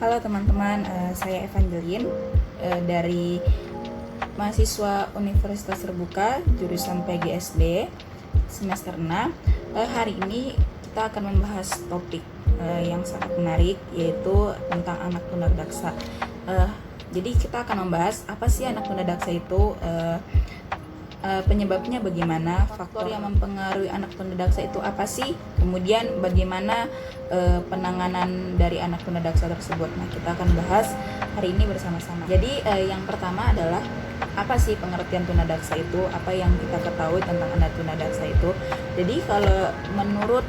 Halo teman-teman, saya Evangeline dari mahasiswa Universitas Terbuka jurusan PGSD semester 6. Hari ini kita akan membahas topik yang sangat menarik, yaitu tentang anak tunadaksa. Jadi kita akan membahas apa sih anak tunadaksa itu, penyebabnya bagaimana, faktor yang mempengaruhi anak tunadaksa itu apa sih, kemudian bagaimana penanganan dari anak tunadaksa tersebut. Nah, kita akan bahas hari ini bersama-sama. Jadi yang pertama adalah apa sih pengertian tunadaksa itu, apa yang kita ketahui tentang anak tunadaksa itu. Jadi kalau menurut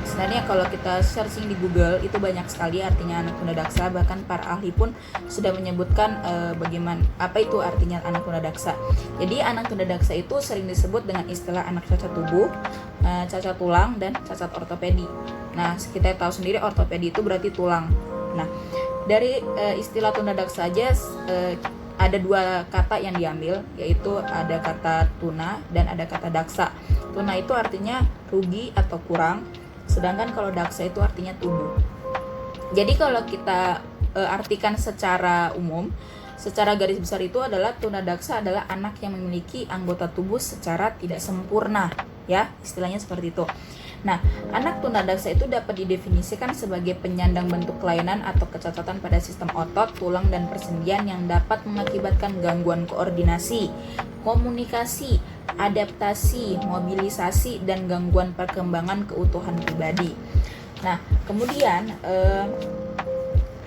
sebenarnya kalau kita searching di Google itu banyak sekali artinya anak tunadaksa, bahkan para ahli pun sudah menyebutkan bagaimana apa itu artinya anak tunadaksa. Jadi anak tunadaksa itu sering disebut dengan istilah anak cacat tubuh, cacat tulang, dan cacat ortopedi. Nah, kita tahu sendiri ortopedi itu berarti tulang. Nah, dari istilah tunadaksa aja ada dua kata yang diambil, yaitu ada kata tuna dan ada kata daksa. Tuna itu artinya rugi atau kurang, sedangkan kalau daksa itu artinya tubuh. Jadi kalau kita artikan secara umum, secara garis besar itu adalah tunadaksa adalah anak yang memiliki anggota tubuh secara tidak sempurna, ya, istilahnya seperti itu. Nah, anak tunadaksa itu dapat didefinisikan sebagai penyandang bentuk kelainan atau kecacatan pada sistem otot, tulang, dan persendian yang dapat mengakibatkan gangguan koordinasi, komunikasi, adaptasi, mobilisasi, dan gangguan perkembangan keutuhan pribadi. Nah, kemudian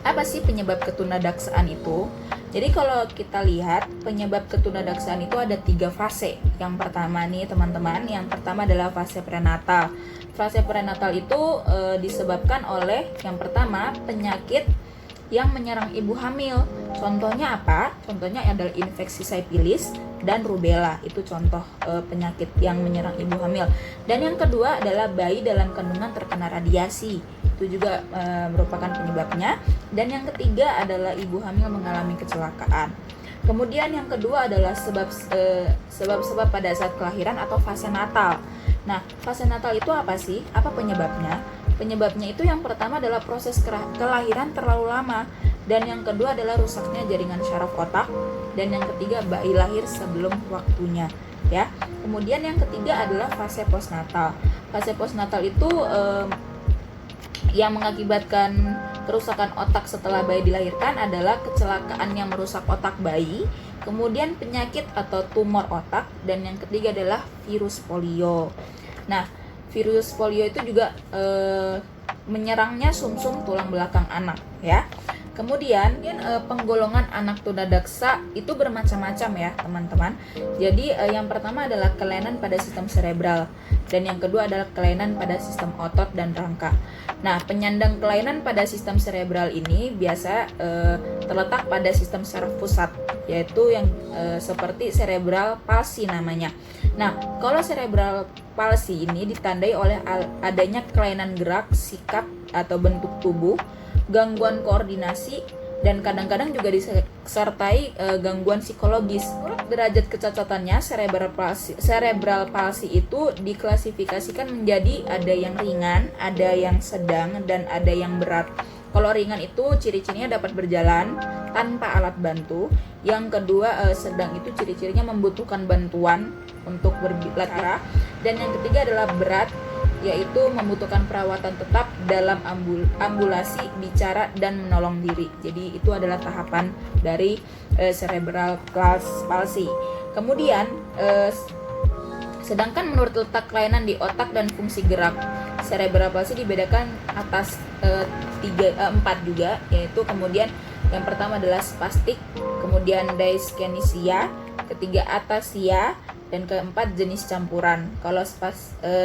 apa sih penyebab ketunadaksaan itu? Jadi kalau kita lihat penyebab ketunadaksaan itu ada 3 fase. Yang pertama nih teman-teman, yang pertama adalah fase prenatal. Fase prenatal itu disebabkan oleh yang pertama penyakit yang menyerang ibu hamil. Contohnya apa? Contohnya adalah infeksi sipilis dan rubella. Itu contoh penyakit yang menyerang ibu hamil. Dan yang kedua adalah bayi dalam kandungan terkena radiasi. Itu juga merupakan penyebabnya. Dan yang ketiga adalah ibu hamil mengalami kecelakaan. Kemudian yang kedua adalah sebab-sebab pada saat kelahiran atau fase natal. Nah, fase natal itu apa sih? Apa penyebabnya? Penyebabnya itu yang pertama adalah proses kelahiran terlalu lama, dan yang kedua adalah rusaknya jaringan syaraf otak, dan yang ketiga bayi lahir sebelum waktunya, ya. Kemudian yang ketiga adalah fase postnatal. Fase postnatal itu yang mengakibatkan kerusakan otak setelah bayi dilahirkan adalah kecelakaan yang merusak otak bayi, kemudian penyakit atau tumor otak, dan yang ketiga adalah virus polio. Nah, virus polio itu juga menyerangnya sumsum tulang belakang anak, ya. Kemudian penggolongan anak tunadaksa itu bermacam-macam ya teman-teman. Jadi yang pertama adalah kelainan pada sistem serebral, dan yang kedua adalah kelainan pada sistem otot dan rangka. Nah, penyandang kelainan pada sistem serebral ini biasa terletak pada sistem saraf pusat, yaitu yang seperti cerebral palsy namanya. Nah, kalau cerebral palsy ini ditandai oleh adanya kelainan gerak, sikap atau bentuk tubuh, gangguan koordinasi, dan kadang-kadang juga disertai gangguan psikologis. Menurut derajat kecacatannya, cerebral palsy itu diklasifikasikan menjadi ada yang ringan, ada yang sedang, dan ada yang berat. Kalau ringan itu ciri-cirinya dapat berjalan tanpa alat bantu. Yang kedua, sedang itu ciri-cirinya membutuhkan bantuan untuk berbicara. Dan yang ketiga adalah berat, yaitu membutuhkan perawatan tetap dalam ambulasi, bicara, dan menolong diri. Jadi itu adalah tahapan dari cerebral palsy. Kemudian sedangkan menurut letak kelainan di otak dan fungsi gerak, cerebral palsy dibedakan atas 4 juga, yaitu kemudian yang pertama adalah spastik, kemudian dyskinesia, ketiga atasia, dan keempat jenis campuran. Kalau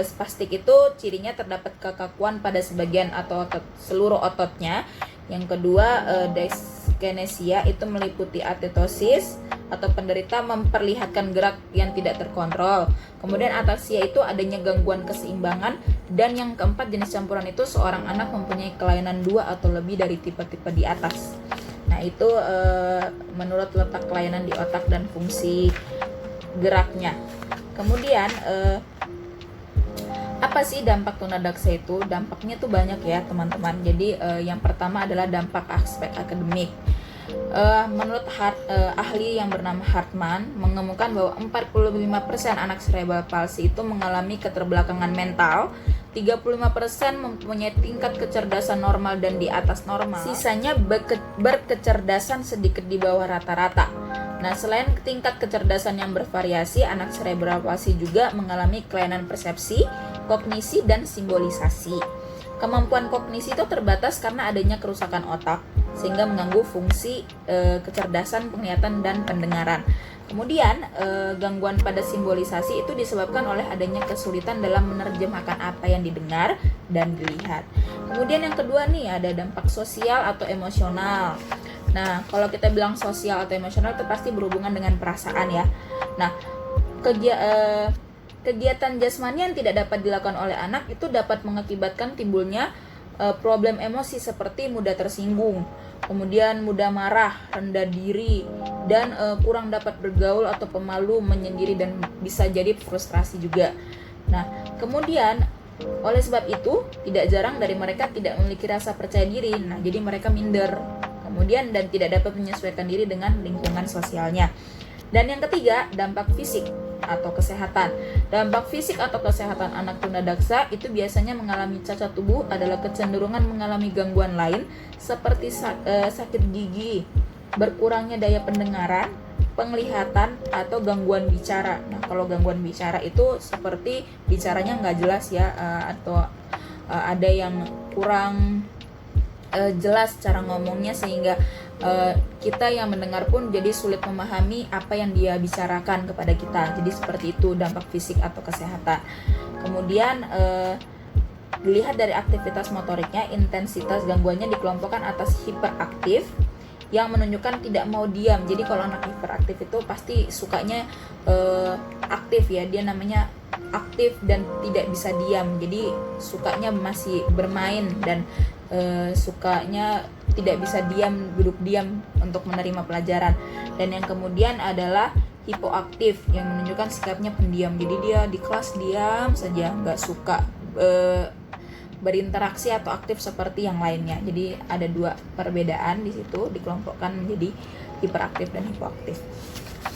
spastik itu cirinya terdapat kekakuan pada sebagian atau seluruh ototnya. Yang kedua dyskinesia itu meliputi atetosis atau penderita memperlihatkan gerak yang tidak terkontrol. Kemudian atasia itu adanya gangguan keseimbangan, dan yang keempat jenis campuran itu seorang anak mempunyai kelainan 2 atau lebih dari tipe-tipe di atas. Nah, itu menurut letak kelainan di otak dan fungsi geraknya. Kemudian Apa sih dampak tunadaksa itu? Dampaknya tuh banyak ya teman-teman. Jadi yang pertama adalah dampak aspek akademik. Menurut ahli yang bernama Hartman mengemukakan bahwa 45% anak cerebral palsy itu mengalami keterbelakangan mental, 35% mempunyai tingkat kecerdasan normal dan di atas normal, sisanya berkecerdasan sedikit di bawah rata-rata. Nah, selain tingkat kecerdasan yang bervariasi, anak cerebral palsy juga mengalami kelainan persepsi, kognisi, dan simbolisasi. Kemampuan kognisi itu terbatas karena adanya kerusakan otak, sehingga mengganggu fungsi kecerdasan, penglihatan, dan pendengaran. Kemudian gangguan pada simbolisasi itu disebabkan oleh adanya kesulitan dalam menerjemahkan apa yang didengar dan dilihat. Kemudian yang kedua nih, ada dampak sosial atau emosional. Nah, kalau kita bilang sosial atau emosional itu pasti berhubungan dengan perasaan ya. Nah, kegiatan jasmani yang tidak dapat dilakukan oleh anak itu dapat mengakibatkan timbulnya problem emosi seperti mudah tersinggung, kemudian mudah marah, rendah diri, dan kurang dapat bergaul atau pemalu, menyendiri, dan bisa jadi frustrasi juga. Nah, kemudian oleh sebab itu tidak jarang dari mereka tidak memiliki rasa percaya diri. Nah, jadi mereka minder, kemudian dan tidak dapat menyesuaikan diri dengan lingkungan sosialnya. Dan yang ketiga, dampak fisik atau kesehatan. Dampak fisik atau kesehatan anak tunadaksa itu biasanya mengalami cacat tubuh adalah kecenderungan mengalami gangguan lain seperti sakit gigi, berkurangnya daya pendengaran, penglihatan, atau gangguan bicara. Nah, kalau gangguan bicara itu seperti bicaranya nggak jelas ya, atau ada yang kurang jelas cara ngomongnya sehingga kita yang mendengar pun jadi sulit memahami apa yang dia bicarakan kepada kita. Jadi seperti itu dampak fisik atau kesehatan. Kemudian dilihat dari aktivitas motoriknya, intensitas gangguannya dikelompokkan atas hiperaktif yang menunjukkan tidak mau diam. Jadi kalau anak hiperaktif itu pasti sukanya aktif ya, dia namanya aktif dan tidak bisa diam. Jadi sukanya masih bermain dan sukanya tidak bisa diam, duduk diam untuk menerima pelajaran. Dan yang kemudian adalah hipoaktif yang menunjukkan sikapnya pendiam. Jadi dia di kelas diam saja, nggak suka berinteraksi atau aktif seperti yang lainnya. Jadi ada dua perbedaan di situ, dikelompokkan menjadi hiperaktif dan hipoaktif.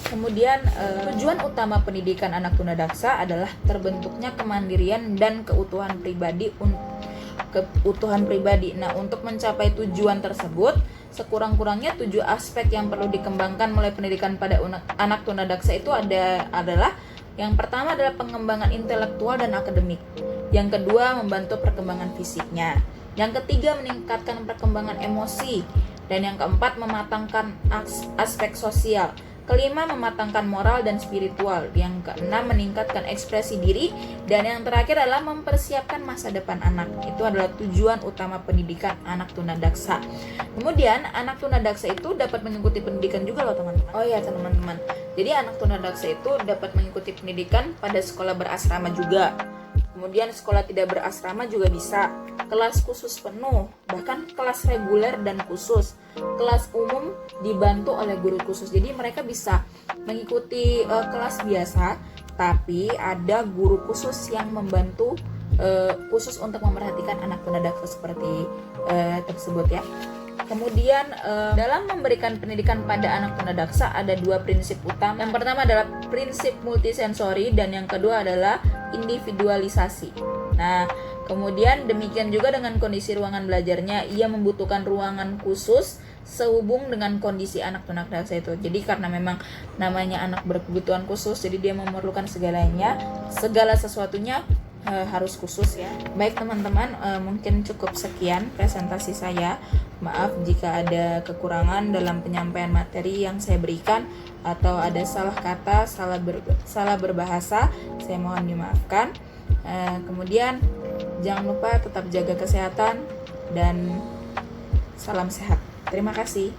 Kemudian tujuan utama pendidikan anak tunadaksa adalah terbentuknya kemandirian dan keutuhan pribadi. Nah, untuk mencapai tujuan tersebut, sekurang-kurangnya 7 aspek yang perlu dikembangkan mulai pendidikan pada anak tunadaksa itu adalah yang pertama adalah pengembangan intelektual dan akademik. Yang kedua, membantu perkembangan fisiknya. Yang ketiga, meningkatkan perkembangan emosi. Dan yang keempat, mematangkan aspek sosial. Kelima, mematangkan moral dan spiritual. Yang keenam, meningkatkan ekspresi diri. Dan yang terakhir adalah mempersiapkan masa depan anak. Itu adalah tujuan utama pendidikan anak tunadaksa. Kemudian, anak tunadaksa itu dapat mengikuti pendidikan juga loh teman-teman. Oh ya teman-teman. Jadi anak tunadaksa itu dapat mengikuti pendidikan pada sekolah berasrama juga. Kemudian sekolah tidak berasrama juga bisa, kelas khusus penuh, bahkan kelas reguler dan khusus, kelas umum dibantu oleh guru khusus. Jadi mereka bisa mengikuti kelas biasa, tapi ada guru khusus yang membantu khusus untuk memperhatikan anak tunadaksa seperti tersebut ya. Kemudian dalam memberikan pendidikan pada anak tunadaksa ada 2 prinsip utama. Yang pertama adalah prinsip multisensori dan yang kedua adalah individualisasi. Nah, kemudian demikian juga dengan kondisi ruangan belajarnya, ia membutuhkan ruangan khusus sehubung dengan kondisi anak tunadaksa itu. Jadi karena memang namanya anak berkebutuhan khusus, jadi dia memerlukan segala sesuatunya harus khusus ya. Baik teman-teman, mungkin cukup sekian presentasi saya. Maaf jika ada kekurangan dalam penyampaian materi yang saya berikan atau ada salah kata, salah berbahasa, saya mohon dimaafkan. Kemudian jangan lupa tetap jaga kesehatan dan salam sehat. Terima kasih.